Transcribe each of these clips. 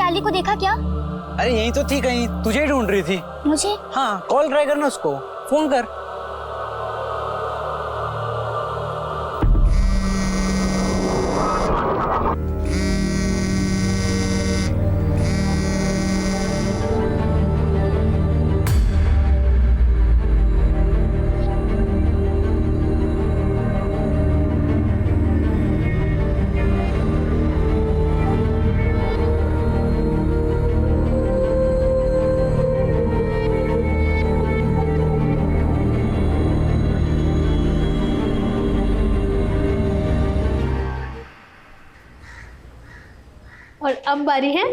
निराली को देखा क्या? अरे यहीं तो थी कहीं, तुझे ही ढूंढ रही थी। मुझे? हाँ, कॉल ट्राई करना उसको, फोन कर। और अब बारी है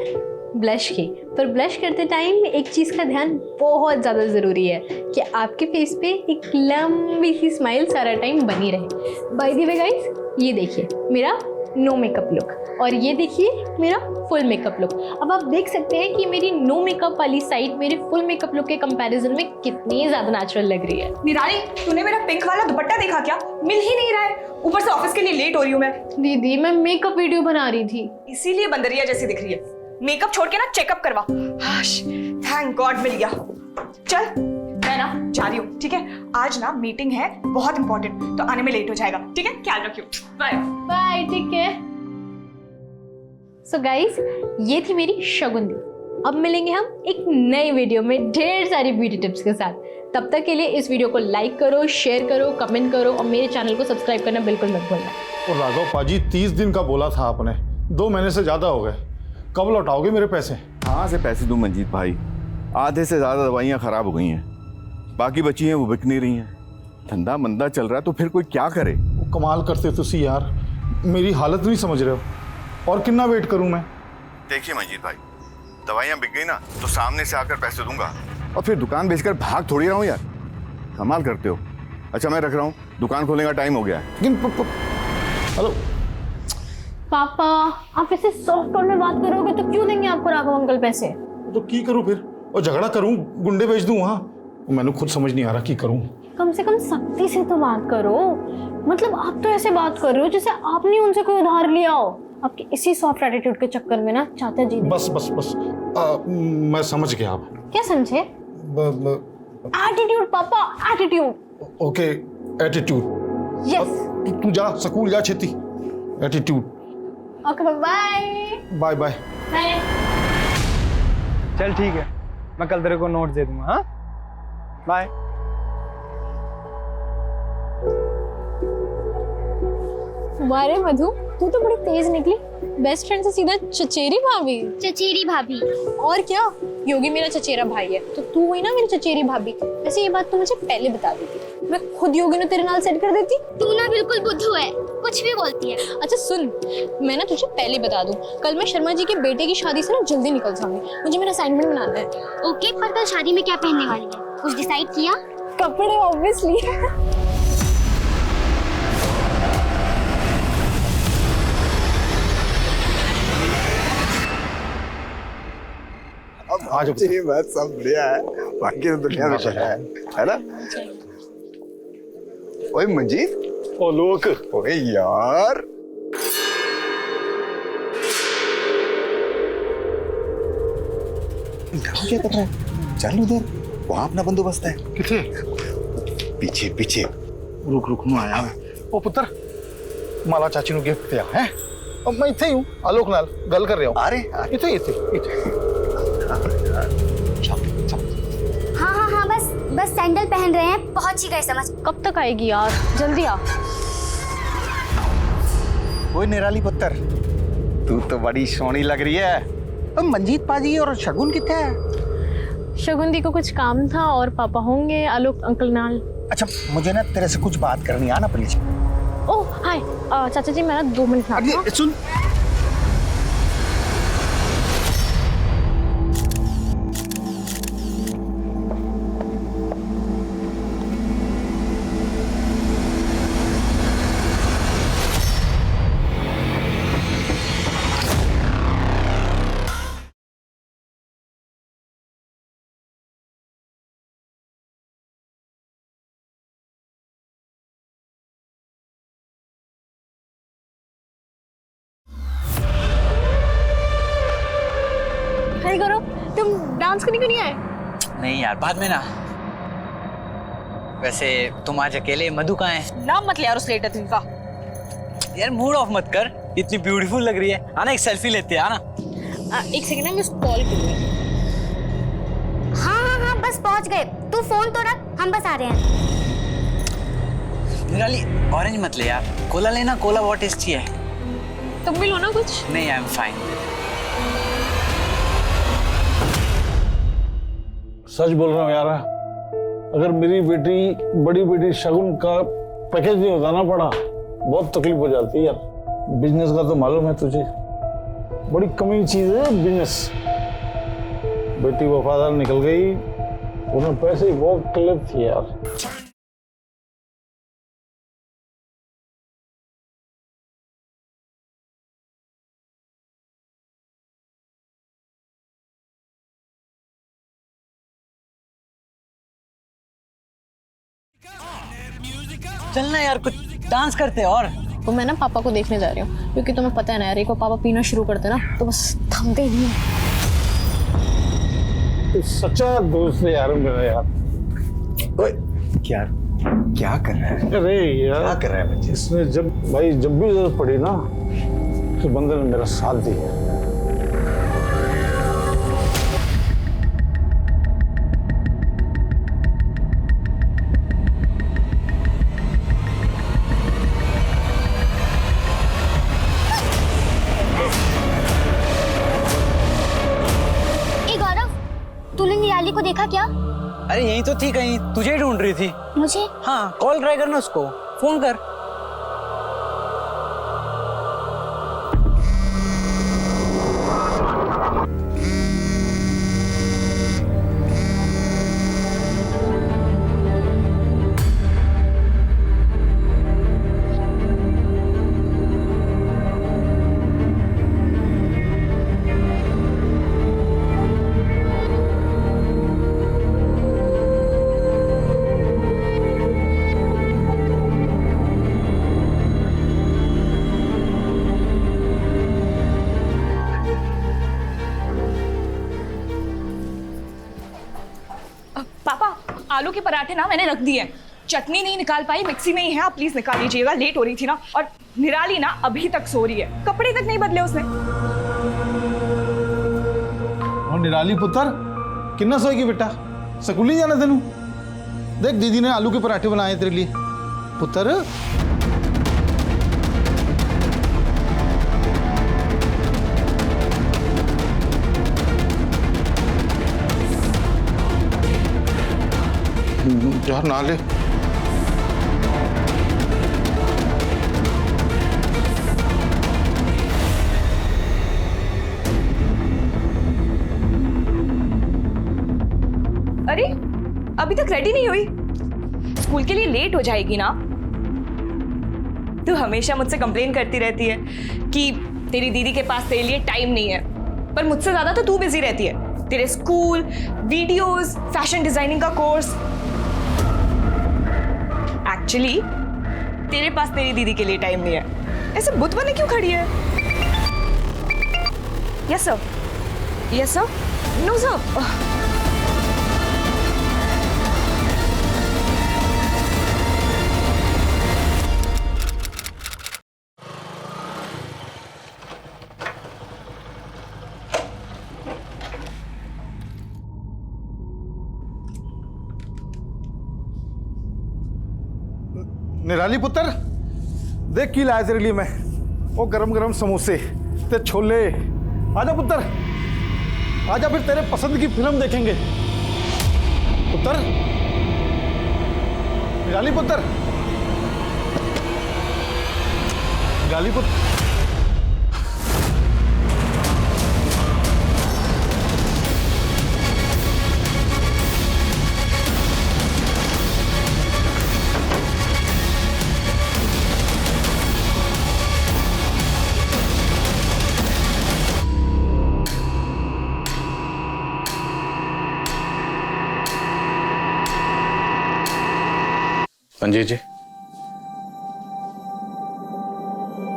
ब्लश की। पर ब्लश करते टाइम एक चीज़ का ध्यान बहुत ज़्यादा ज़रूरी है कि आपके फेस पे एक लंबी सी स्माइल सारा टाइम बनी रहे। बाय द वे गाइस, ये देखिए मेरा नो मेकअप लुक और ये देखिए मेरा फुल मेकअप लुक। अब आप देख सकते हैं कि मेरी नो मेकअप वाली साइड मेरे फुल मेकअप लुक के कंपैरिजन में कितनी ज़्यादा नेचुरल लग रही है। निराली, तूने मेरा पिंक वाला दुपट्टा देखा क्या? मिल ही नहीं रहा है। ऊपर से ऑफिस के लिए लेट हो रही हूँ मैं। दीदी मैं मेकअप वीडियो बना रही थी, इसीलिए बंदरिया जैसी दिख रही है। मेकअप छोड़ के ना चेकअप करवा। हाश, थैंक गॉड मिल गया। चल मैं ना जा रही हूँ, ठीक है? आज ना मीटिंग है बहुत इंपॉर्टेंट, तो आने में लेट हो जाएगा, ठीक है? ख्याल रखियो। बाय बाय, ठीक है। सो गाइस, ये थी मेरी शगुन। अब मिलेंगे हम एक नई वीडियो में ढेर सारी ब्यूटी टिप्स के साथ। तब तक के लिए इस वीडियो को लाइक करो, शेयर करो, कमेंट करो और मेरे चैनल को सब्सक्राइब करना बिल्कुल मत भूलना। और राघव पाजी 30 दिन का बोला था आपने, 2 महीने से ज्यादा हो गए, कब लौटाओगे मेरे पैसे? कहाँ से पैसे दूं मंजीत भाई? आधे से ज्यादा दवाइयाँ खराब हो गई हैं, बाकी बची हैं वो बिक नहीं रही हैं। धंधा मंदा चल रहा है तो फिर कोई क्या करे? कमाल करते तुसी यार, मेरी हालत नहीं समझ रहे हो। और कितना वेट करूं मैं? देखिए मंजीत भाई, दवाइयाँ बिक गई ना तो सामने से आकर पैसे दूंगा और फिर दुकान बेचकर भाग थोड़ी रहा हूँ यार। कमाल करते हो। अच्छा मैं रख रहा हूँ, दुकान खोलने का टाइम हो गया है। लेकिन हेलो पापा, आप ऐसे सॉफ्ट टोन में बात करोगे तो क्यों देंगे आपको राघव अंकल पैसे? तो की करूं फिर? और झगड़ा करूं, गुंडे भेज दूं वहां? मैंने खुद समझ नहीं आ रहा की करूं। कम से कम सख्ती से तो बात करो। मतलब आप तो ऐसे बात कर रहे हो जैसे आपने उनसे कोई उधार लिया हो। आपके इसी सॉफ्ट एटीट्यूड के चक्कर में ना चाचा जी बस बस बस मैं समझ गया। आप क्या समझे? एटीट्यूड पापा, एटीट्यूड। Okay, attitude. यस। तू जा स्कूल जा, छेती। Attitude. Okay bye bye bye. Bye. चल ठीक है, मैं कल तेरे को नोट दे दूंगा। हाँ, बाय। वारे मधु, तू तो बड़ी तेज निकली। बेस्ट फ्रेंड से सीधा चचेरी भाभी। चचेरी भाभी। और क्या, योगी मेरा चचेरा भाई है तो तू हुई ना मेरी चचेरी भाभी। वैसे ये बात तू मुझे पहले बता देती, मैं खुद योगी ने तेरे नाल सेट कर देती। तू ना बिल्कुल बुद्धू है, कुछ भी बोलती है। अच्छा सुन, मैं ना तुझे पहले बता दूं, कल मैं शर्मा जी के बेटे की शादी से ना जल्दी निकल जाऊंगी। मुझे मेरा असाइनमेंट बनाना है। ओके, पर कल शादी में क्या पहनने वाली है? कुछ डिसाइड किया? कपड़े ऑब्वियसली। आज ये बात सब बढ़िया है, बाकी तो दुनिया में है ना? ओए मंजीत, ओ लोक, ओए यार, क्या कर रहा है? चल उधर, वहां अपना बंदोबस्त है। किथे? पीछे पीछे। रुक रुक, मैं आया मैं। ओ पुत्र, माला चाची नु गिफ्ट दिया है। अब मैं इथे ही हूं, आलोक नाल गल कर रहा हूं। अरे इथे इथे। हाँ, बस सैंडल पहन रहे हैं, पहुंच ही गए समझ। कब तक आएगी यार, जल्दी आ। ओए निराली पुत्र, तू तो बड़ी सोहनी लग रही है। अब मंजीत पाजी और शगुन किथे है? शगुन दी को कुछ काम था और पापा होंगे आलोक अंकल नाल। अच्छा मुझे ना तेरे से कुछ बात करनी है ना प्लीज। ओह हाय, चाचा जी मैं ना 2 मिनट में आता हूं। सुन, तुम डांस करने क्यों नहीं आए? नहीं यार, बाद में ना। वैसे तुम आज अकेले, मधु कहाँ है? नाम मत ले यार उस लेटर का। यार मूड ऑफ मत कर, इतनी ब्यूटीफुल लग रही है। आना एक सेल्फी लेते हैं, आना। एक सेकंड ना, मैं उसको कॉल करूंगी। हाँ, बस पहुंच गए। तू फोन तो रख, हम बस आ रहे हैं। निराली, ऑरेंज मत ले यार, कोला लेना। कोला बहुत टेस्टी है। तुम भी लो ना कुछ। नहीं, आई एम फाइन। सच बोल रहा हूँ यार, अगर मेरी बेटी, बड़ी बेटी शगुन का पैकेज नहीं उतारना पड़ा, बहुत तकलीफ हो जाती है यार। बिजनेस का तो मालूम है तुझे, बड़ी कमी चीज है बिजनेस। बेटी वफादार निकल गई, उन्हें पैसे की बहुत किल्लत थी यार। चलना यार, कुछ डांस करते हैं। और तो मैं ना पापा को देखने जा रही हूँ, क्योंकि तुम्हें पता है ना यार, एक बार पापा पीना शुरू करते ना तो बस थमते ही नहीं। तू सच्चा दोस्त है यार मेरा यार। ओए क्या क्या कर रहा है? अरे यार, क्या कर रहा है बच्चे? इसने जब भी जरूरत पड़ी ना, तो बंदे ने मेरा साथ दिया। तूने निराली को देखा क्या? अरे यही तो थी, कहीं तुझे ही ढूंढ रही थी। मुझे? हाँ, कॉल ट्राई करना उसको, फोन कर। आलू के पराठे ना मैंने रख दिए हैं, चटनी नहीं निकाल पाई, मिक्सी में ही है, आप प्लीज निकाल लीजिएगा, लेट हो रही थी ना। और निराली ना अभी तक सो रही है, कपड़े तक नहीं बदले उसने। और निराली पुत्र किन्ना सोएगी बेटा, स्कूल नहीं जाना तेनू? देख दीदी ने आलू के पराठे बनाए तेरे लिए पुत्र। यार ना ले। अरे अभी तक रेडी नहीं हुई, स्कूल के लिए लेट हो जाएगी ना। तू हमेशा मुझसे कंप्लेन करती रहती है कि तेरी दीदी के पास तेरे लिए टाइम नहीं है, पर मुझसे ज्यादा तो तू बिजी रहती है। तेरे स्कूल, वीडियोस, फैशन डिजाइनिंग का कोर्स। एक्चुअली तेरे पास तेरी दीदी के लिए टाइम नहीं है। ऐसे बुत बने क्यों खड़ी है? Yes sir, yes sir, no sir. निराली पुत्र देख की लाया तेरे लिए मैं, वो गरम गरम समोसे ते छोले। आजा पुत्र, आजा, फिर तेरे पसंद की फिल्म देखेंगे पुत्र। निराली पुत्र, निराली पुत्र। मंजीत जी,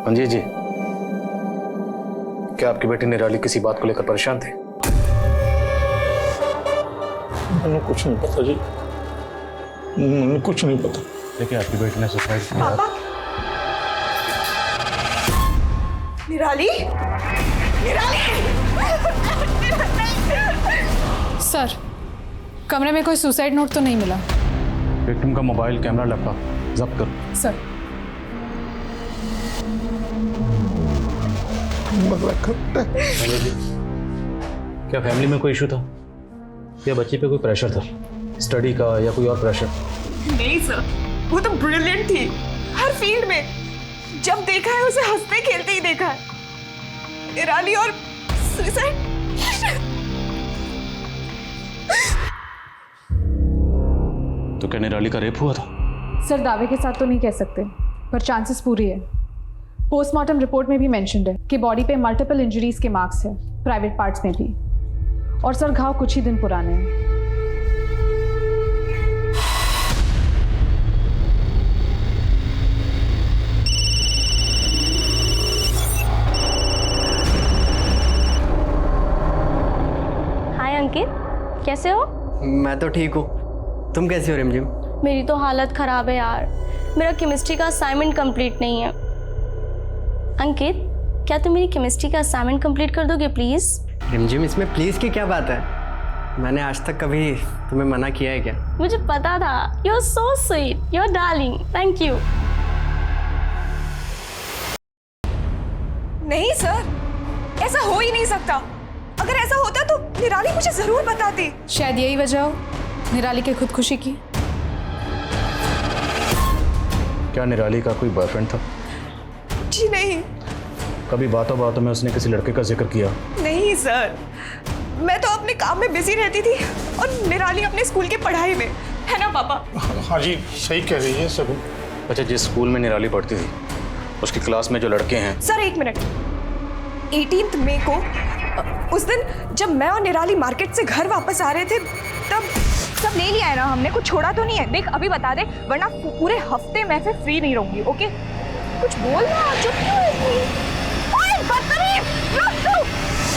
मंजीत जी, क्या आपकी बेटी निराली किसी बात को लेकर परेशान थे? मैंने कुछ नहीं पता जी, मैंने कुछ नहीं पता। देखिए आपकी बेटी ने सुसाइड किया। पापा, निराली, निराली। सर, कमरे में कोई सुसाइड नोट तो नहीं मिला। विक्टिम का मोबाइल, कैमरा, लैपटॉप जब्त करो। सर, संजय जी, क्या फैमिली में कोई इशू था या बच्ची पे कोई प्रेशर था, स्टडी का या कोई और प्रेशर? नहीं सर, वो तो ब्रिलियंट थी हर फील्ड में। जब देखा है उसे हंसते खेलते ही देखा है। निराली और सुसाइड। तो क्या निराली का रेप हुआ था? सर दावे के साथ तो नहीं कह सकते, पर चांसेस पूरी है। पोस्टमार्टम रिपोर्ट में भी मेंशन्ड है कि बॉडी पे मल्टीपल इंजरीज के मार्क्स है, प्राइवेट पार्ट्स में भी। और सर घाव कुछ ही दिन पुराने हैं। हाय अंकित, कैसे हो? मैं तो ठीक हूँ, तुम कैसी हो रिमझिम? मेरी तो हालत खराब है यार, मेरा केमिस्ट्री का असाइनमेंट कंप्लीट नहीं है। अंकित, क्या तुम मेरी केमिस्ट्री का असाइनमेंट कंप्लीट कर दोगे प्लीज? रिमझिम, इसमें प्लीज की क्या बात है? मैंने आज तक कभी तुम्हें मना किया है क्या? मुझे पता था। You are so sweet, you are darling, thank you. नहीं सर, ऐसा हो ही नहीं सकता। अगर ऐसा होता तो निराली मुझे जरूर बताती। शायद यही वजह हो निराली के खुदकुशी की। क्या निराली का कोई बॉयफ्रेंड था? जी नहीं। कभी बातों बातों में उसने किसी लड़के का जिक्र किया? नहीं सर, मैं तो अपने काम में बिजी रहती थी और निराली अपने स्कूल की पढ़ाई में, है ना पापा? हाँ जी, सही कह रही है सब। अच्छा, जिस स्कूल में निराली पढ़ती थी उसकी क्लास में जो लड़के हैं। सर एक मिनट, 18 मई को उस दिन जब मैं और निराली मार्केट से घर वापस आ रहे थे तब सब ले लिया है ना हमने, कुछ छोड़ा तो नहीं है। देख अभी बता दे, वरना पूरे हफ्ते मैं फिर फ्री नहीं रहूंगी। ओके, कुछ बोल ना, चुप क्यों है इतनी? ओए बदतमीज, रुक तू।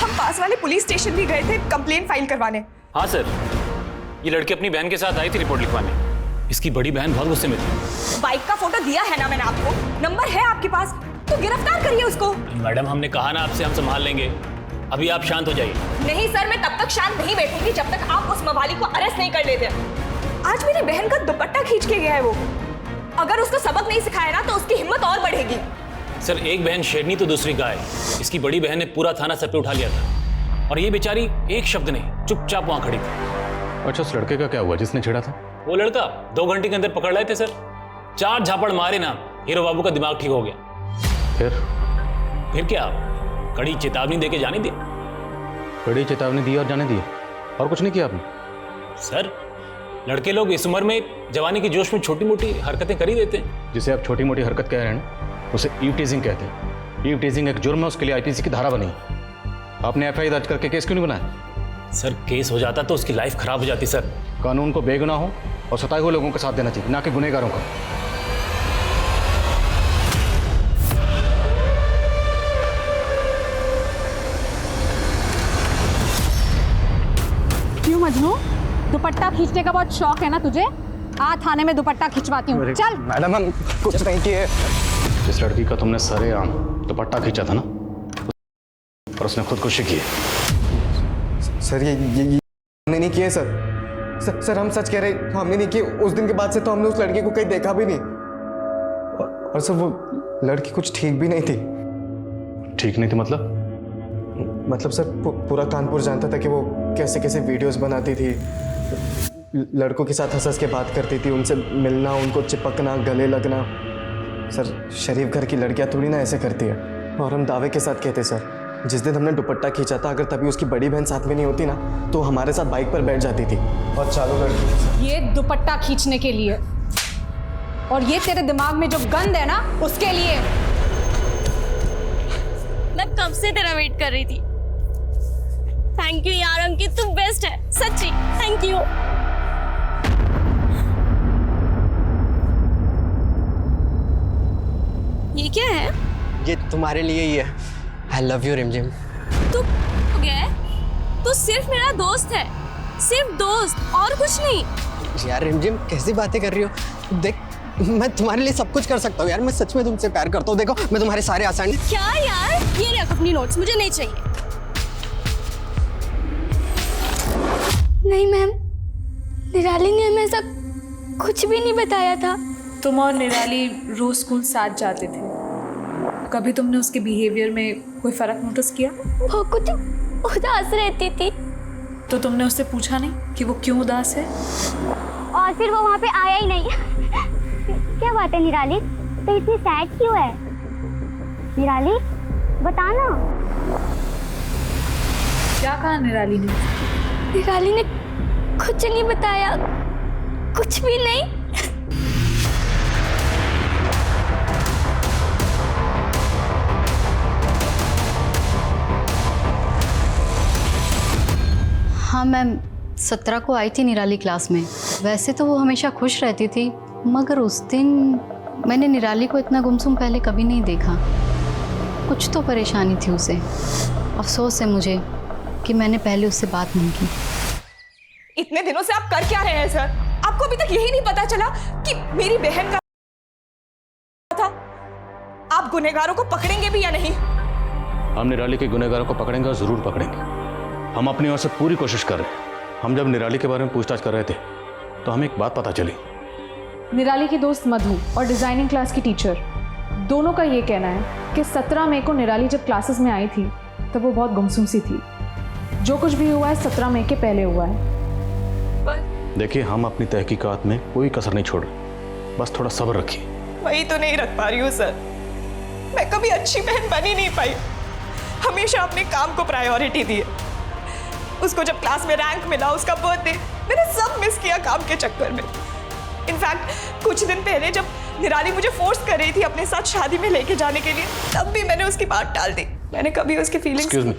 हम पास वाले पुलिस स्टेशन भी गए थे कंप्लेंट फाइल करवाने। हाँ सर, ये लड़की अपनी बहन के साथ आई थी रिपोर्ट लिखवाने। इसकी बड़ी बहन बहुत गुस्से में थी। बाइक का फोटो दिया है ना मैंने आपको, नंबर है आपके पास, तो गिरफ्तार करिए उसको। मैडम हमने कहा ना आपसे, हम संभाल लेंगे। अभी आप शांत हो जाइए। नहीं सर, मैं तब तक शांत नहीं बैठूंगी जब तक आप उस मवाली को अरेस्ट नहीं कर लेते। आज मेरी बहन का दुपट्टा खींच के गया है वो। अगर उसको सबक नहीं सिखाया ना तो उसकी हिम्मत और बढ़ेगी। सर एक बहन शेरनी तो दूसरी गाय। इसकी बड़ी बहन ने पूरा थाना सर पे उठा लिया था और ये बेचारी एक शब्द नहीं, चुपचाप वहां खड़ी थी। अच्छा, उस लड़के का क्या हुआ जिसने छेड़ा था? वो लड़का 2 घंटे के अंदर पकड़ लाए थे सर। 4 झापड़ मारे ना, हीरो बाबू का दिमाग ठीक हो गया। फिर क्या, कड़ी चेतावनी देके जाने दी। कड़ी चेतावनी दी और जाने दी, और कुछ नहीं किया आपने? सर लड़के लोग इस उम्र में जवानी के जोश में छोटी मोटी हरकतें कर ही देते हैं। जिसे आप छोटी मोटी हरकत कह रहे हैं ना, उसे ईव टीजिंग कहते हैं। ईव टीजिंग एक जुर्म है, उसके लिए आईपीसी की धारा बनी। आपने एफआईआर दर्ज करके केस क्यों नहीं बनाया? सर केस हो जाता तो उसकी लाइफ खराब हो जाती। सर कानून को बेगुनाह हो और सताए हुए लोगों का साथ देना चाहिए, ना कि गुनहगारों का। क्यों मजनू, दुपट्टा खींचने का बहुत शौक है ना तुझे? आ थाने में दुपट्टा खिंचवाती हूँ, चल। मैडम हम कुछ नहीं किए। जिस लड़की का तुमने सरेआम दुपट्टा खींचा था ना, और उसने खुदकुशी की। सर ये हमने नहीं किए सर। सर हम सच कह रहे हैं, हमने नहीं किए। उस दिन के बाद से तो हमने उस लड़की को कहीं देखा भी नहीं। और सर वो लड़की कुछ ठीक भी नहीं थी। ठीक नहीं थी मतलब? मतलब सर पूरा कानपुर जानता था कि वो कैसे कैसे वीडियोस बनाती थी, लड़कों के साथ हंस हंस के बात करती थी, उनसे मिलना, उनको चिपकना, गले लगना। सर शरीफ घर की लड़कियां थोड़ी ना ऐसे करती है। और हम दावे के साथ कहते सर, जिस दिन हमने दुपट्टा खींचा था, अगर तभी उसकी बड़ी बहन साथ में नहीं होती ना तो हमारे साथ बाइक पर बैठ जाती थी और चालू लड़की। ये दुपट्टा खींचने के लिए, और ये तेरे दिमाग में जो गंद है ना उसके लिए। मैं कब से तेरा वेट कर रही थी। थैंक यू यार अंकित, तू बेस्ट है सच्ची, थैंक यू। ये क्या है? ये तुम्हारे लिए ही है। आई लव यू रिमझिम। तू हो गया है? तू सिर्फ मेरा दोस्त है, सिर्फ दोस्त और कुछ नहीं। यार रिमझिम कैसी बातें कर रही हो? देख मैं तुम्हारे लिए सब कुछ कर सकता हूँ यार, मैं सच में तुमसे प्यार करता हूँ। देखो मैं तुम्हारे सारे आसान। क्या यार, ये रख अपनी नोट्स, मुझे नहीं चाहिए। नहीं मैम, निराली ने हमें ऐसा कुछ भी नहीं बताया था। तुम और निराली रोज स्कूल साथ जाते थे, कभी तुमने उसके बिहेवियर में कोई फर्क नोटिस किया? वो कुछ उदास रहती थी। तो तुमने उससे पूछा नहीं कि वो क्यों उदास है? और फिर वो वहाँ पे आया ही नहीं। क्या बात है निराली, तो इतनी सैड क्यों है? निराली बताना। क्या कहा निराली ने? निराली ने कुछ नहीं बताया, कुछ भी नहीं। हाँ मैम, 17 को आई थी निराली क्लास में। वैसे तो वो हमेशा खुश रहती थी, मगर उस दिन मैंने निराली को इतना गुमसुम पहले कभी नहीं देखा। कुछ तो परेशानी थी उसे। अफसोस है मुझे कि मैंने पहले उससे बात नहीं की। इतने दिनों से आप कर क्या रहे हैं सर? आपको अभी तक यही नहीं पता चला कि मेरी बहन का था? आप गुनहगारों को पकड़ेंगे भी या नहीं? हम निराली के गुनहगारों को पकड़ेंगे और जरूर पकड़ेंगे। हम अपनी ओर से पूरी कोशिश कर रहे हैं। हम जब निराली के बारे में पूछताछ कर रहे थे तो हमें एक बात पता चली। निराली की दोस्त मधु और डिजाइनिंग क्लास की टीचर दोनों का ये कहना है कि 17 मई को निराली जब क्लासेस में आई थी तब वो बहुत गुमसुम सी थी। जो कुछ भी हुआ है 17 मई के पहले हुआ है। देखिए, हम अपनी तहकीकात में कोई कसर नहीं छोड़ रहे, बस थोड़ा सब्र रखिए। वही तो नहीं रख पा रही हूँ सर। मैं कभी अच्छी बहन बन ही नहीं पाई। हमेशा अपने काम को प्रायोरिटी दी। उसको जब क्लास में रैंक मिला, उसका बर्थडे, मैंने सब मिस किया काम के चक्कर में। इनफैक्ट कुछ दिन पहले जब निराली मुझे फोर्स कर रही थी अपने साथ शादी में लेके जाने के लिए, तब भी मैंने उसकी बात टाल दी। मैंने कभी उसकी फीलिंग्स। एक्सक्यूज मी,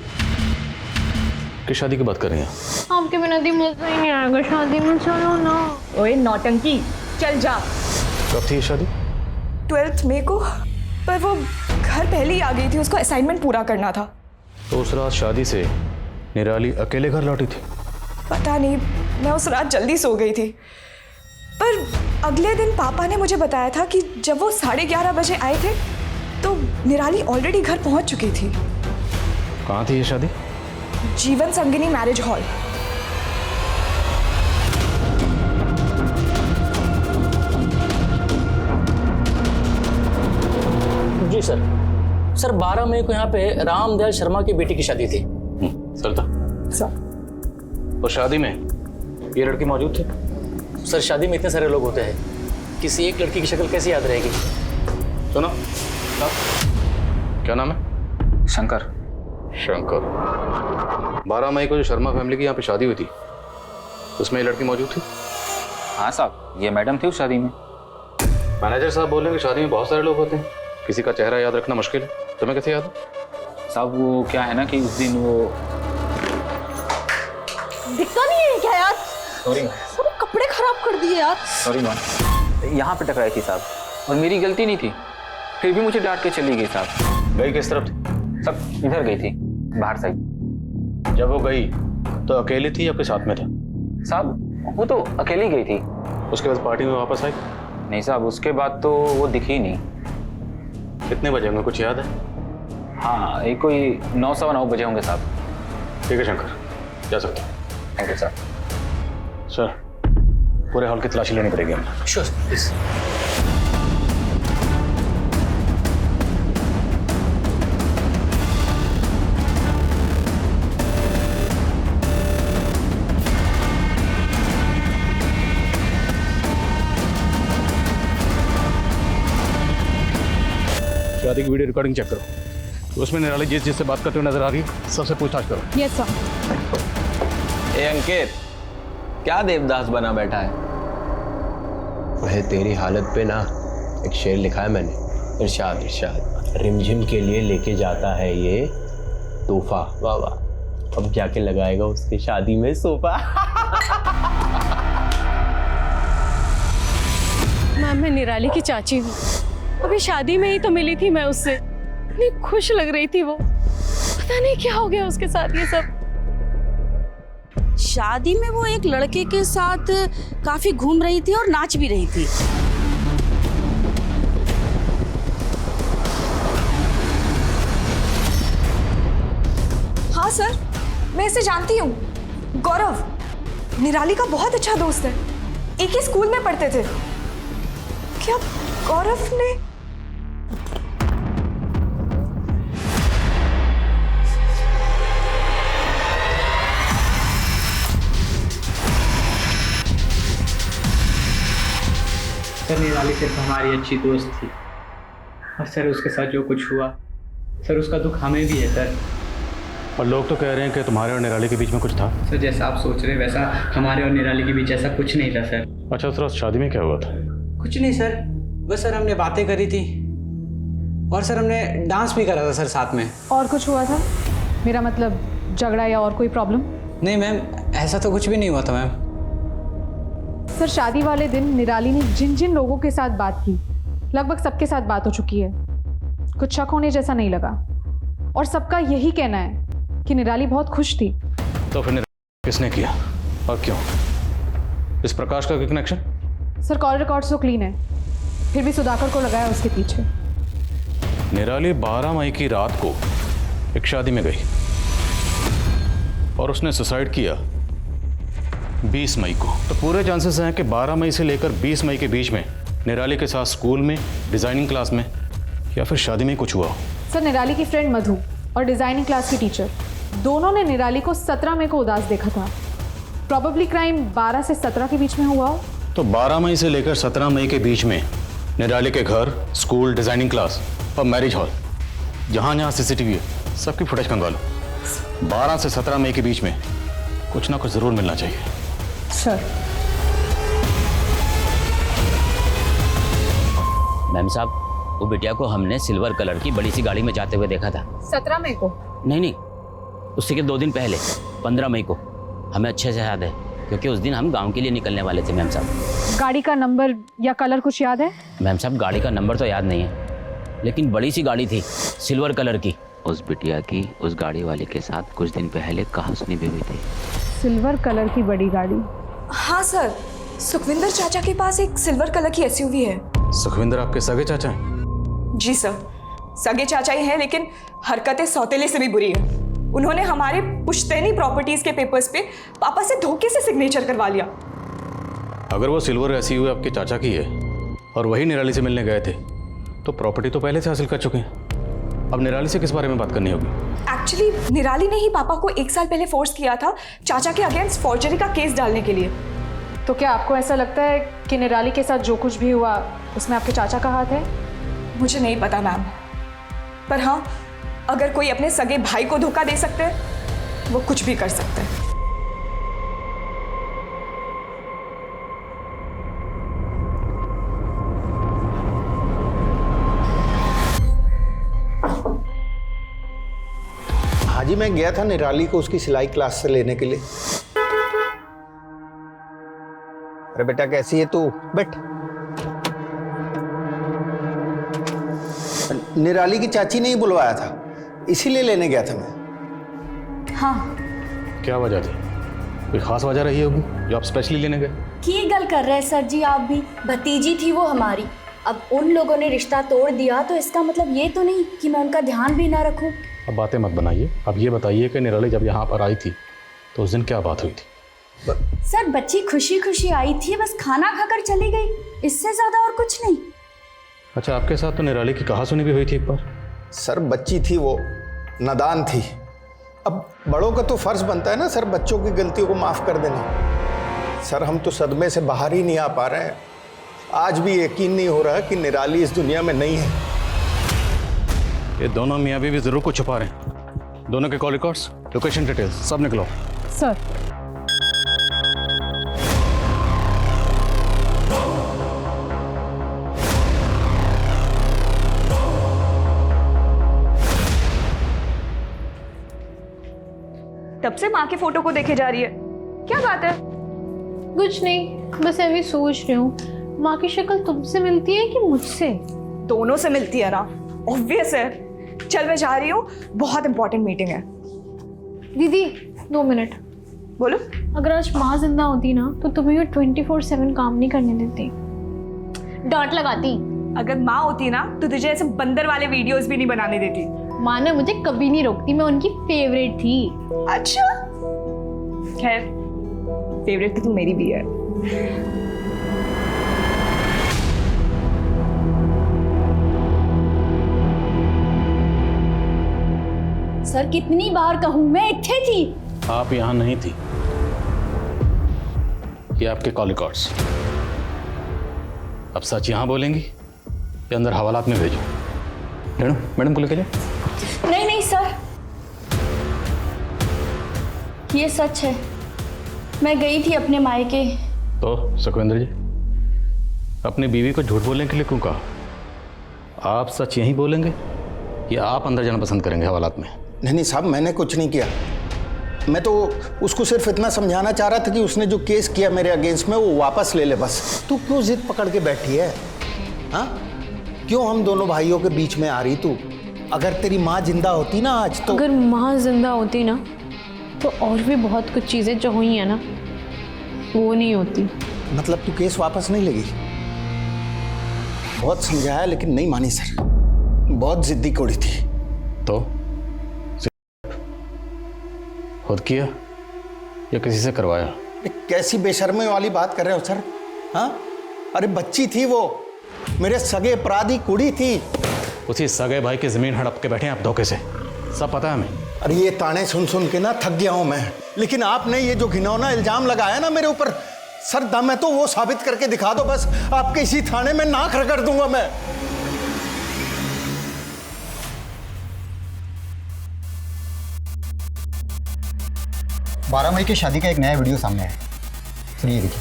किस शादी की बात कर रही हैं? आपके बिना दी मजा ही नहीं आएगा शादी में, चलो ना। ओए नौटंकी, चल जा। कब थी ये शादी? 12 मई को। पर वो घर पहले ही आ गई थी, उसको असाइनमेंट पूरा करना था। तो उस रात शादी से निराली अकेले घर लौटी थी? पता नहीं, मैं उस रात जल्दी सो गई थी। पर अगले दिन पापा ने मुझे बताया था कि जब वो 11:30 बजे आए थे तो निराली ऑलरेडी घर पहुंच चुकी थी। कहाँ थी ये शादी? जीवन संगिनी मैरिज हॉल। जी सर। सर 12 मई को यहाँ पे रामदयाल शर्मा की बेटी की शादी थी। सर था सर। और शादी में ये लड़की मौजूद थी? सर शादी में इतने सारे लोग होते हैं, किसी एक लड़की की शक्ल कैसे याद रहेगी? सुनो, क्या नाम है? शंकर। शंकर। 12 मई को जो शर्मा फैमिली की यहाँ पे शादी हुई थी उसमें ये लड़की मौजूद थी? हाँ साहब, ये मैडम थी उस शादी में। मैनेजर साहब बोल रहे हैं कि शादी में बहुत सारे लोग होते हैं, किसी का चेहरा याद रखना मुश्किल है। तुम्हें कैसे याद है? साहब वो क्या है ना कि उस दिन वो दिखता नहीं है क्या यार? सॉरी पूरे कपड़े खराब कर दिए यार। सॉरी मैम, यहाँ पे टकराई थी साहब, और मेरी गलती नहीं थी, फिर भी मुझे डांट के चली गई साहब। गई किस तरफ थी? सब इधर गई थी, बाहर साइड। जब वो गई तो अकेली थी या आपके साथ में था? साहब वो तो अकेली गई थी। उसके बाद पार्टी में वापस आई? नहीं साहब, उसके बाद तो वो दिखी ही नहीं। कितने बजे होंगे, कुछ याद है? हाँ, एक कोई 9 सवा 9 बजे होंगे साहब। ठीक है शंकर, जा सकते हैं। Thank you sir. सर, पूरे हॉल की तलाशी लेनी पड़ेगी हमें। Sure please. शादी की वीडियो रिकॉर्डिंग चेक करो, उसमें निराली जिससे बात करते हुए नजर आ रही है सबसे पूछताछ करो। Yes sir. ए अंकित, क्या देवदास बना बैठा है? वह तेरी हालत पे ना एक शेर लिखा है मैंने। इरशाद इरशाद, रिमझिम के लिए लेके जाता है ये तोहफा। वाह वाह, अब जाके लगाएगा उसके शादी में सोफा। मैम, मैं निराली की चाची हूँ। अभी शादी में ही तो मिली थी मैं उससे, इतनी खुश लग रही थी वो। पता नहीं क्या हो गया उसके साथ ये सब। शादी में वो एक लड़के के साथ काफी घूम रही थी और नाच भी रही थी। हाँ सर, मैं इसे जानती हूँ। गौरव निराली का बहुत अच्छा दोस्त है, एक ही स्कूल में पढ़ते थे। क्या गौरव ने? सर निराली सिर्फ हमारी अच्छी दोस्त थी और सर उसके साथ जो कुछ हुआ सर उसका दुख हमें भी है सर। और लोग तो कह रहे हैं कि तुम्हारे और निराली के बीच में कुछ था। सर जैसा आप सोच रहे वैसा हमारे और निराली के बीच ऐसा कुछ नहीं था सर। अच्छा सर, शादी में क्या हुआ था? कुछ नहीं सर, बस सर हमने बातें करी थी और सर हमने डांस भी करा था सर साथ में। और कुछ हुआ था? मेरा मतलब झगड़ा या और कोई प्रॉब्लम? नहीं मैम, ऐसा तो कुछ भी नहीं हुआ था मैम। सर शादी वाले दिन निराली ने जिन जिन लोगों के साथ बात की लगभग सबके साथ बात हो चुकी है। कुछ शक होने जैसा नहीं लगा और सबका यही कहना है कि निराली बहुत खुश थी। तो फिर किसने किया और क्यों? इस प्रकाश का कनेक्शन? सर कॉल रिकॉर्ड तो क्लीन है, फिर भी सुधाकर को लगाया उसके पीछे। निराली 12 मई की रात को एक शादी में गई और उसने सुसाइड किया 20 मई को। तो पूरे चांसेस हैं कि 12 मई से लेकर 20 मई के बीच में निराली के साथ स्कूल में, डिजाइनिंग क्लास में या फिर शादी में कुछ हुआ हो। सर निराली की फ्रेंड मधु और डिजाइनिंग क्लास की टीचर दोनों ने निराली को 17 मई को उदास देखा था। प्रॉबेबली क्राइम 12 से 17 के बीच में हुआ हो। तो 12 मई से लेकर 17 मई के बीच में निराली के घर, स्कूल, डिजाइनिंग क्लास और मैरिज हॉल, जहाँ जहाँ CCTV है सबकी फुटेज कंगा लो। 12 से 17 मई के बीच में कुछ ना कुछ जरूर मिलना चाहिए। सर मैम साहब, वो बिटिया को हमने सिल्वर कलर की बड़ी सी गाड़ी में जाते हुए देखा था। 17 मई को? नहीं, उससे के 2 दिन पहले 15 मई को। हमें अच्छे से याद है क्योंकि उस दिन हम गांव के लिए निकलने वाले थे मैम साहब। गाड़ी का नंबर या कलर कुछ याद है? मैम साहब गाड़ी का नंबर तो याद नहीं है, लेकिन बड़ी सी गाड़ी थी सिल्वर कलर की। उस बिटिया की उस गाड़ी वाले के साथ कुछ दिन पहले कहासुनी भी हुई थी। सिल्वर कलर की बड़ी गाड़ी? हाँ सर, सुखविंदर चाचा के पास एक सिल्वर कलर की SUV है। सुखविंदर आपके सगे चाचा हैं? जी सर, सगे चाचा ही हैं, लेकिन हरकतें सौतेले से भी बुरी है। उन्होंने हमारे पुश्तैनी प्रॉपर्टीज के पेपर्स पे पापा से धोखे से सिग्नेचर करवा लिया। अगर वो सिल्वर SUV आपके चाचा की है और वही निराली से मिलने गए थे तो प्रॉपर्टी तो पहले से हासिल कर चुके हैं। अब निराली से किस बारे में बात करनी होगी? एक्चुअली निराली ने ही पापा को 1 साल पहले फोर्स किया था चाचा के अगेंस्ट फॉर्जरी का केस डालने के लिए। तो क्या आपको ऐसा लगता है कि निराली के साथ जो कुछ भी हुआ उसमें आपके चाचा का हाथ है? मुझे नहीं पता मैम, पर हाँ, अगर कोई अपने सगे भाई को धोखा दे सकते हैं वो कुछ भी कर सकते हैं। हाजी मैं गया था निराली को उसकी सिलाई क्लास से लेने के लिए। अरे बेटा कैसी है तू? बैठ। निराली की चाची ने ही बुलवाया था, इसीलिए लेने गया था मैं। हाँ। क्या वजह थी? कोई खास वजह रही होगी जो आप स्पेशली लेने गए? की गल कर रहे हैं सर जी आप भी। भतीजी थी वो हमारी, अब उन लोगों ने रिश्ता तोड़ दिया तो इसका मतलब ये तो नहीं कि मैं उनका ध्यान भी ना रखूं। अब बातें मत बनाइए, अब ये बताइए कि निराली जब यहाँ पर आई थी तो उस दिन क्या बात हुई थी? सर बच्ची खुशी खुशी आई थी, बस खाना खाकर चली गई, इससे ज्यादा और कुछ नहीं। अच्छा, आपके साथ तो निराली की कहासुनी भी हुई थी एक बार? सर बच्ची थी वो, नादान थी। अब बड़ों का तो फर्ज बनता है ना सर बच्चों की गलतियों को माफ कर देना। सर हम तो सदमे से बाहर ही नहीं आ पा रहे हैं। आज भी यकीन नहीं हो रहा कि निराली इस दुनिया में नहीं है। ये दोनों मियाँ बीवी जरूर कुछ छुपा रहे हैं। दोनों के कॉल रिकॉर्ड्स, लोकेशन डिटेल्स सब निकलो। सर तब से माँ के फोटो को देखे जा रही है, क्या बात है? कुछ नहीं, बस अभी सोच रही हूँ माँ की शक्ल तुमसे मिलती है कि मुझसे? दोनों से मिलती है ना, ऑब्वियस है। चल मैं जा रही हूँ, बहुत इंपॉर्टेंट मीटिंग है। दीदी 2 मिनट। बोलो। अगर आज माँ जिंदा होती ना तो तुम्हें ये 24/7 काम नहीं करने देती, डांट लगाती। अगर माँ होती ना तो तुझे ऐसे बंदर वाले वीडियोस भी नहीं बनाने देती। माँ ने मुझे कभी नहीं रोकती, मैं उनकी फेवरेट थी। अच्छा, खैर फेवरेट तो तू मेरी भी है। सर कितनी बार कहूं, मैं इत्थे थी। आप यहाँ नहीं थी, ये आपके कॉल रिकॉर्ड्स। अब सच यहाँ बोलेंगी या अंदर हवालात में भेजो? मैडम को लेके जाओ। नहीं नहीं सर, ये सच है, मैं गई थी अपने मायके। तो सुखविंदर जी, अपनी बीवी को झूठ बोलने के लिए क्यों कहा? आप सच यहीं बोलेंगे या आप अंदर जाना पसंद करेंगे हवालात में? नहीं साहब, मैंने कुछ नहीं किया। मैं तो उसको सिर्फ इतना समझाना चाह रहा था कि उसने जो केस किया मेरे अगेंस्ट में वो वापस ले ले बस। तू क्यों जिद पकड़ के बैठी है? हाँ, क्यों हम दोनों भाइयों के बीच में आ रही तू? अगर तेरी माँ जिंदा होती ना आज तो। अगर माँ जिंदा होती ना तो और भी बहुत कुछ चीजें जो हुई है ना वो नहीं होती। मतलब तू केस वापस नहीं लेगी? बहुत समझाया लेकिन नहीं मानी सर, बहुत जिद्दी कोड़ी थी। तो खुद किया या किसी से करवाया? कैसी बेशर्मी वाली बात कर रहे हो सर? हाँ, अरे बच्ची थी वो, मेरे सगे अपराधी कुड़ी थी। उसी सगे भाई की जमीन हड़प के बैठे हैं आप धोखे से, सब पता है हमें। अरे ये ताने सुन सुन के ना थक गया हूं मैं, लेकिन आपने ये जो घिनौना इल्जाम लगाया ना मेरे ऊपर, सर दम है तो वो साबित करके दिखा दो बस, आपके इसी थाने में नाक रगड़ दूंगा मैं। 12 मई की शादी का एक नया वीडियो सामने आया। सर ये देखिए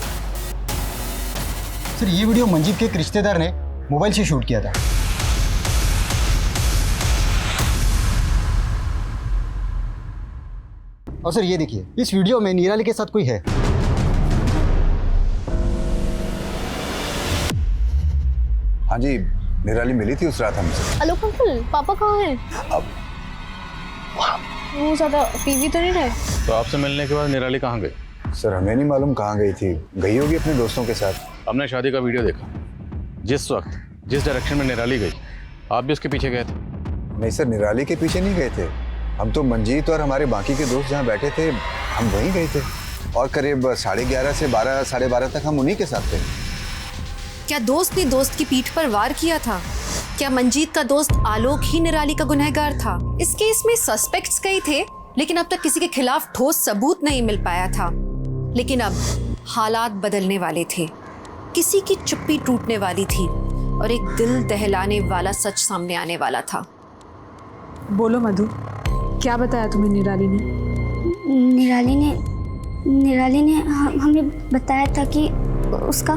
सर, ये वीडियो मंजीत के एक रिश्तेदार ने मोबाइल से शूट किया था। और सर ये देखिए, इस वीडियो में निराली के साथ कोई है। हाँ जी, निराली मिली थी उस रात हमसे। आलोक अंकल, पापा कहाँ हैं? अब वो ज़्यादा पीवी तो नहीं रहे? तो आपसे मिलने के बाद निराली कहाँ गई? सर हमें नहीं मालूम कहाँ गई थी, गई होगी अपने दोस्तों के साथ। हमने शादी का वीडियो देखा, जिस वक्त जिस डायरेक्शन में निराली गई आप भी उसके पीछे गए थे। नहीं सर, निराली के पीछे नहीं गए थे हम तो, मंजीत और हमारे बाकी के दोस्त जहाँ बैठे थे हम वहीं गए थे, और करीब 11:30 से 12, 12:30 तक हम उन्हीं के साथ थे। क्या दोस्त ने दोस्त की पीठ पर वार किया था? क्या मंजीत का दोस्त आलोक ही निराली का गुनहगार था? इस केस में सस्पेक्ट्स कई थे, लेकिन अब तक किसी के खिलाफ ठोस सबूत नहीं मिल पाया था। लेकिन अब हालात बदलने वाले थे, किसी की चुप्पी टूटने वाली थी और एक दिल दहलाने वाला सच सामने आने वाला था। बोलो मधु, क्या बताया तुम्हें निराली ने? निराली ने हमें बताया था कि उसका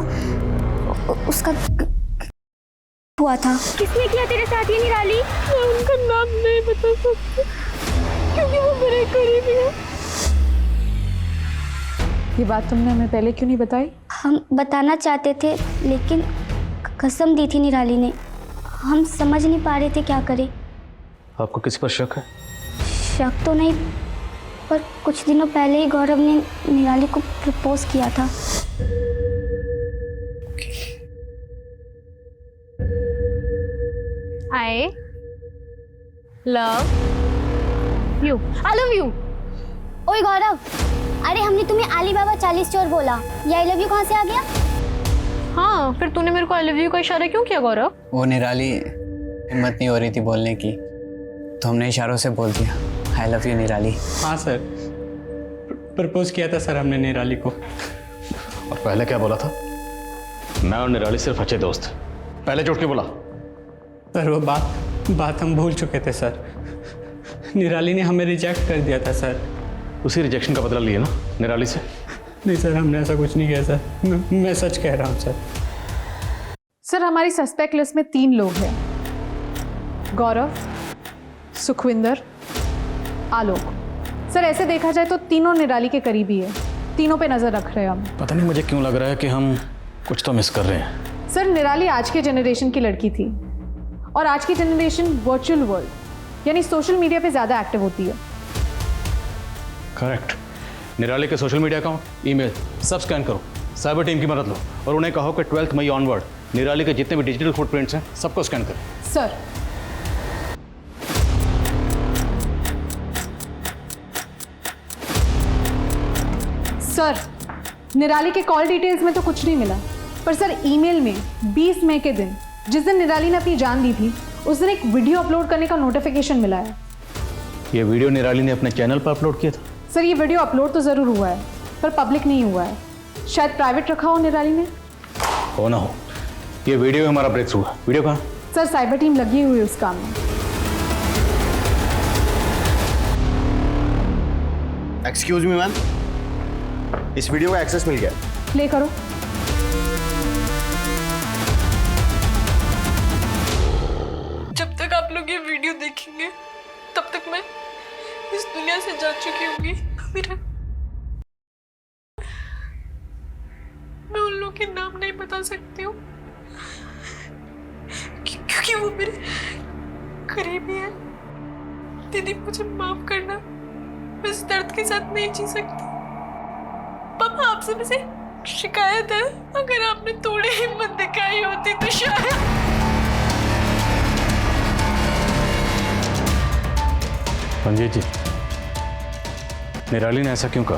हुआ था। किसने किया तेरे साथ ये निराली? मैं उनका नाम नहीं बता सकती क्योंकि वो मेरे करीबी है। ये बात तुमने हमें पहले क्यों नहीं बताई? हम बताना चाहते थे लेकिन कसम दी थी निराली ने, हम समझ नहीं पा रहे थे क्या करें। आपको किसी पर शक है? शक तो नहीं, पर कुछ दिनों पहले ही गौरव ने निराली को प्रपोज किया था। I love you. I love you. ओए गौरव, अरे हमने तुम्हें आली बाबा 40 चोर बोला, ये आई लव यू कहाँ से आ गया? हाँ, फिर तूने मेरे को आई लव यू का इशारा क्यों किया गौरव? वो निराली हिम्मत नहीं हो रही थी बोलने की, तो हमने इशारों से बोल दिया आई लव यू निराली। हाँ सर, प्रपोज किया था सर हमने निराली को। और पहले क्या बोला था? मैं और निराली सिर्फ अच्छे दोस्त। पहले झूठ क्यों बोला? सर वो बात हम भूल चुके थे सर, निराली ने हमें रिजेक्ट कर दिया था सर। उसी रिजेक्शन का बदला लिए ना निराली से? नहीं सर, हमने ऐसा कुछ नहीं किया सर, मैं सच कह रहा हूँ सर। सर हमारी सस्पेक्ट लिस्ट में 3 लोग हैं, गौरव, सुखविंदर, आलोक। सर ऐसे देखा जाए तो तीनों निराली के करीबी है, तीनों पे नजर रख रहे हैं हम। पता नहीं मुझे क्यों लग रहा है कि हम कुछ तो मिस कर रहे हैं। सर निराली आज के जनरेशन की लड़की थी और आज की जनरेशन वर्चुअल वर्ल्ड यानी सोशल मीडिया पे ज़्यादा एक्टिव होती है। करेक्ट। निराली के सोशल मीडिया अकाउंट, ईमेल सब स्कैन करो, साइबर टीम की मदद लो और उन्हें कहो कि 12 मई ऑनवर्ड निराली के जितने भी डिजिटल फुटप्रिंट्स हैं सबको स्कैन करें। सर। सर, निराली के कॉल डिटेल्स में तो कुछ नहीं मिला, पर सर ईमेल में 20 मई के दिन, जिस दिन निराली ने अपनी जान दी थी, उस दिन एक वीडियो अपलोड करने का नोटिफिकेशन मिला है। ये वीडियो निराली ने अपने चैनल पर अपलोड किया था? सर ये वीडियो अपलोड तो ज़रूर हुआ है, पर पब्लिक नहीं हुआ है। शायद प्राइवेट रखा हो निराली ने। हो ना हो, ये वीडियो हमारा ब्रेक थ्रू है। वीडियो कहाँ? सर साइबर टीम लगी हुई है उस काम में। एक्सक्यूज मी मैम, इस वीडियो का एक्सेस मिल गया। प्ले करो। जब तक आप लोग ये वीडियो देखेंगे तब तक मैं इस दुनिया से जा चुकी होंगी। मैं उन लोगों के नाम नहीं बता सकती हूँ क्योंकि वो मेरे करीबी है। दीदी मुझे माफ करना, मैं इस दर्द के साथ नहीं जी सकती। पापा आपसे मुझे शिकायत है, अगर आपने थोड़ी हिम्मत दिखाई होती तो शायद। मंजीत जी, निराली ने ऐसा क्यों कहा?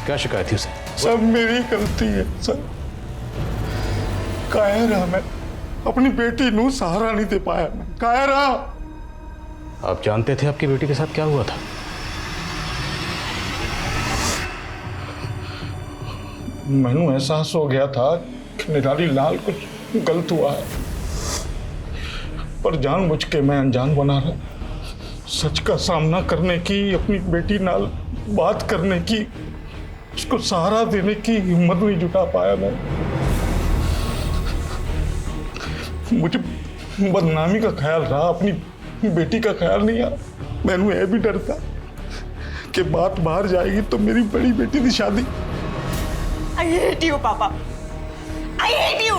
क्या शिकायत थी उसे? सब मेरी गलती है सर। कायर रहा मैं, अपनी बेटी नू सहारा नहीं दे पाया मैं, कायर रहा। आप जानते थे आपकी बेटी के साथ क्या हुआ था? मैनू एहसास हो गया था कि निराली लाल कुछ गलत हुआ है, पर जानबूझ के मैं अनजान बना रहा। सच का सामना करने की, अपनी बेटी नाल बात करने की, उसको सहारा देने की हिम्मत नहीं जुटा पाया मैं। मुझे बदनामी का ख्याल रहा, अपनी बेटी का ख्याल नहीं आया। मैनू यह भी डर था कि बात बाहर जाएगी तो मेरी बड़ी बेटी की शादी। I hate you, पापा। I hate you।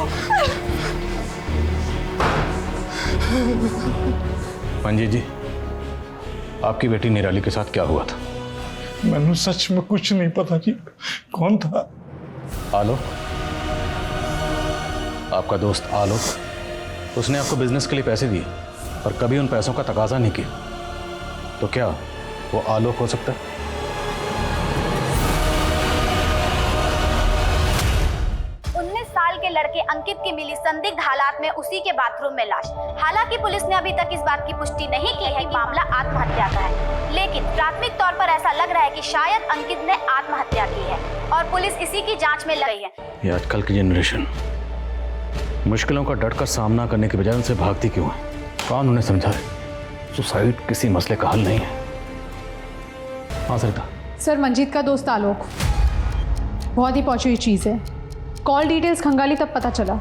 मंजीत जी, आपकी बेटी निराली के साथ क्या हुआ था? मैनू सच में कुछ नहीं पता जी। कौन था? आलोक, आपका दोस्त आलोक। उसने आपको बिजनेस के लिए पैसे दिए पर कभी उन पैसों का तकाजा नहीं किया, तो क्या वो आलोक हो सकता है? 19 साल के लड़के अंकित की मिली संदिग्ध हालात में उसी के बाथरूम में लाश। हालांकि पुलिस ने अभी तक इस बात की पुष्टि नहीं की है कि मामला आत्महत्या का है, लेकिन प्राथमिक तौर पर ऐसा लग रहा है कि शायद अंकित ने आत्महत्या की है और पुलिस इसी की जांच में लगी है। ये आजकल की जनरेशन मुश्किलों का डट कर सामना करने के बजाय उनसे भागती क्यों है? कौन उन्हें समझाए? सुसाइड किसी मसले का हल नहीं है। हाँ सरिता। सर मंजीत का दोस्त आलोक बहुत ही पहुंची हुई चीज़ है। कॉल डिटेल्स खंगाली तब पता चला,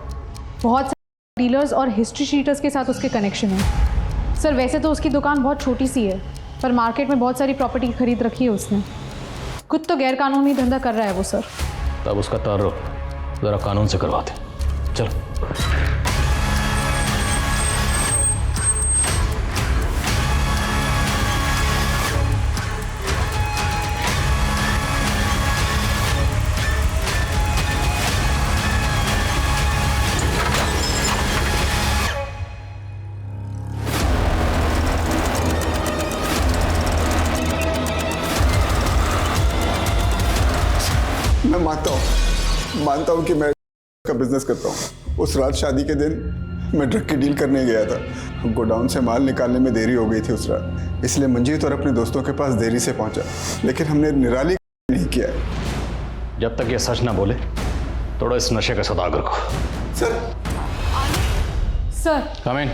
बहुत सारे डीलर्स और हिस्ट्री शीटर्स के साथ उसके कनेक्शन है। सर वैसे तो उसकी दुकान बहुत छोटी सी है, पर मार्केट में बहुत सारी प्रॉपर्टी खरीद रखी है उसने। खुद तो गैर कानूनी धंधा कर रहा है वो सर। तब उसका ताल्लुक जरा कानून से करवाते। चलो। मैं मानता हूँ कि मैं का बिजनेस करता हूँ। उस रात शादी के दिन मैं ड्रग की डील करने गया था। गोडाउन से माल निकालने में देरी हो गई थी उस रात, इसलिए मंजीत और अपने दोस्तों के पास देरी से पहुंचा, लेकिन हमने निराली नहीं किया है। जब तक ये सच ना बोले थोड़ा इस नशे का सौदागर को। सर कम इन।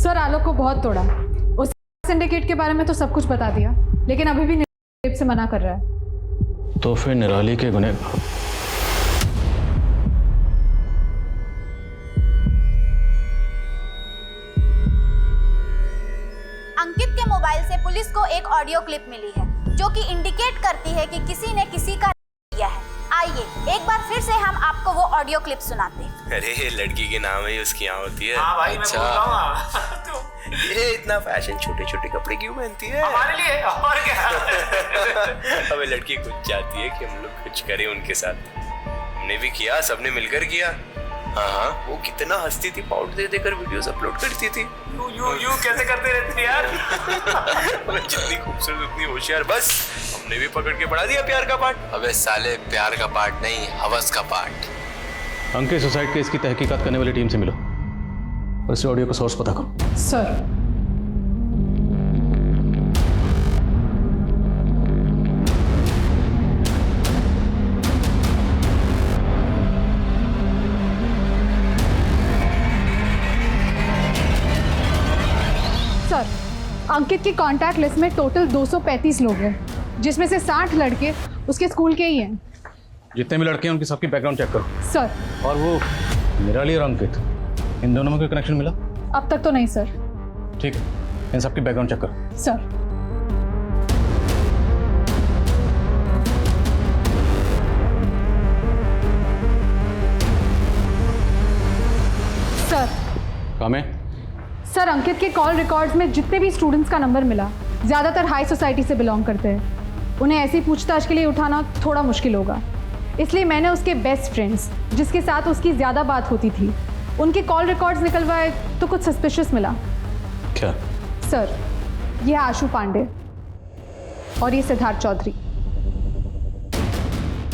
सर आलोक को बहुत तोड़ा। उस सिंडिकेट के बारे में तो सब कुछ बता दिया, लेकिन अभी भी निराली से मना कर रहा है। तो फिर निराली के गुनहगार अंकित के मोबाइल से पुलिस को एक ऑडियो क्लिप मिली है जो कि इंडिकेट करती है कि किसी ने किसी का किया है। आइए एक बार फिर से हम आपको वो ऑडियो क्लिप सुनाते हैं। अरे लड़की के नाम है उसकी यहाँ होती है। हाँ भाई, अच्छा। मैं बोल रहा हूँ। ये इतना फैशन छोटे छोटे कपड़े क्यों पहनती है? हमारे लिए और क्या। हमें लड़की कुछ चाहती है कि हम लोग कुछ करें उनके साथ। हमने भी किया, सबने मिलकर किया। हाँ, वो कितना हंसती थी, पाउडर दे देकर वीडियोस अपलोड करती थी। यू कैसे करते रहते थे यार? जितनी खूबसूरत उतनी होशियार। बस हमने भी पकड़ के पढ़ा दिया प्यार का पाठ। अबे साले, प्यार का पाठ नहीं, हवस का पाठ। अंकित सुसाइड केस की तहकीकात करने वाली टीम से मिलो और इस ऑडियो का सोर्स पता करो। सर अंकित की कांटेक्ट लिस्ट में टोटल 235 लोग हैं, जिसमें से 60 लड़के उसके स्कूल के ही हैं। जितने भी लड़के हैं उनकी सबकी बैकग्राउंड चेक करो। सर। और वो निराली और अंकित, इन दोनों में कोई कनेक्शन मिला? अब तक तो नहीं सर। ठीक है, इन सबकी बैकग्राउंड चेक करो। सर। सर। काम है? सर, अंकित के कॉल रिकॉर्ड्स में जितने भी स्टूडेंट्स का नंबर मिला, ज़्यादातर हाई सोसाइटी से बिलोंग करते हैं। उन्हें ऐसी पूछताछ के लिए उठाना थोड़ा मुश्किल होगा, इसलिए मैंने उसके बेस्ट फ्रेंड्स, जिसके साथ उसकी ज़्यादा बात होती थी, उनके कॉल रिकॉर्ड्स निकलवाए तो कुछ सस्पिशियस मिला। क्या? सर, यह आशु पांडे और ये सिद्धार्थ चौधरी,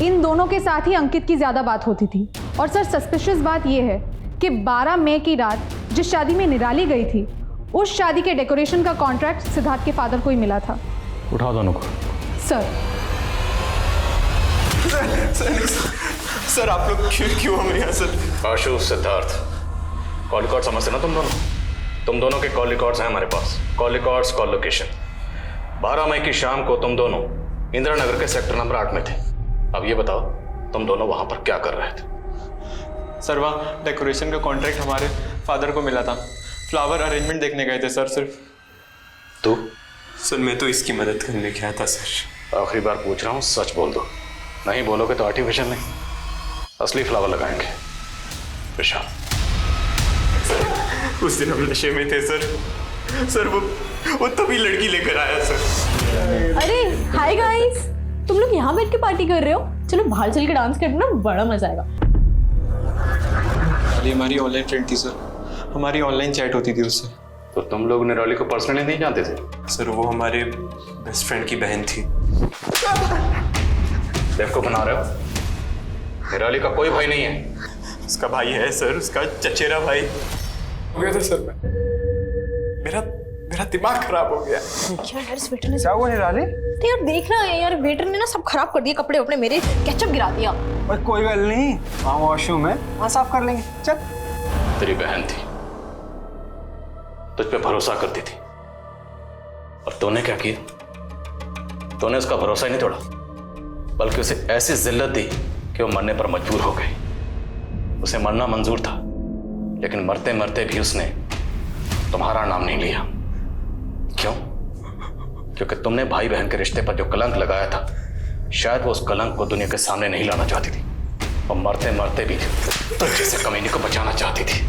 इन दोनों के साथ ही अंकित की ज़्यादा बात होती थी। और सर, सस्पिशियस बात यह है कि 12 मई की रात जिस शादी में निराली गई थी, उस शादी के डेकोरेशन का कॉन्ट्रैक्ट सिद्धार्थ के फादर को ही मिला था। उठाओ दोनों को। सर। सर आप लोग क्यों हमें यहाँ sir? Ashu, Siddharth, call record समझते ना तुम दोनों के कॉल रिकॉर्ड्स हैं हमारे पास। Call records, call location. 12 मई की शाम को तुम दोनों इंदिरा नगर के सेक्टर नंबर 8 में थे। अब ये बताओ, तुम दोनों वहां पर क्या कर रहे थे? सर, वहाँ डेकोरेशन का कॉन्ट्रैक्ट हमारे फादर को मिला था। फ्लावर अरेंजमेंट देखने गए थे सर। सिर्फ। तू? सर, मैं तो इसकी मदद करने गया था सर। आखिरी बार पूछ रहा हूँ, सच बोल दो। नहीं बोलोगे तो आर्टिफिशियल नहीं, असली फ्लावर लगाएंगे। विशाल। उस दिन हम नशे में थे सर। सर वो तभी लड़की लेकर आया सर। अरे हाय गाइस, तुम लोग यहाँ बैठ के पार्टी कर रहे हो? चलो बाहर चल के डांस करना, बड़ा मजा आएगा। ये हमारी ऑनलाइन फ्रेंड थी सर, हमारी ऑनलाइन चैट होती थी उससे। तो तुम लोग निराली को पर्सनली नहीं जानते थे? सर, वो हमारे बेस्ट फ्रेंड की बहन थी। देखो बना रहे हो, निराली का कोई भाई नहीं है। उसका भाई है सर, उसका चचेरा भाई। हो गया था सर, मेरा दिमाग खराब हो गया। क्या यार, इस वेटर ने क्या हुआ निराली? तो यार देख रहा है यार, वेटर ने ना सब खराब कर दिया, कपड़े वपड़े मेरे केचप गिरा दिया। और कोई गल नहीं, वहाँ वॉशरूम है, वहाँ साफ कर लेंगे। चल। तेरी बहन थी, तुझ पे भरोसा करती थी, और तूने क्या किया? तूने उसका भरोसा ही नहीं तोड़ा, बल्कि उसे ऐसी जिल्लत दी कि वो मरने पर मजबूर हो गई। उसे मरना मंजूर था, लेकिन मरते मरते भी उसने तुम्हारा नाम नहीं लिया। क्यों? क्योंकि तुमने भाई बहन के रिश्ते पर जो कलंक लगाया था, शायद वो उस कलंक को दुनिया के सामने नहीं लाना चाहती थी, और मरते मरते भी तुझ जैसे कमीने को बचाना चाहती थी।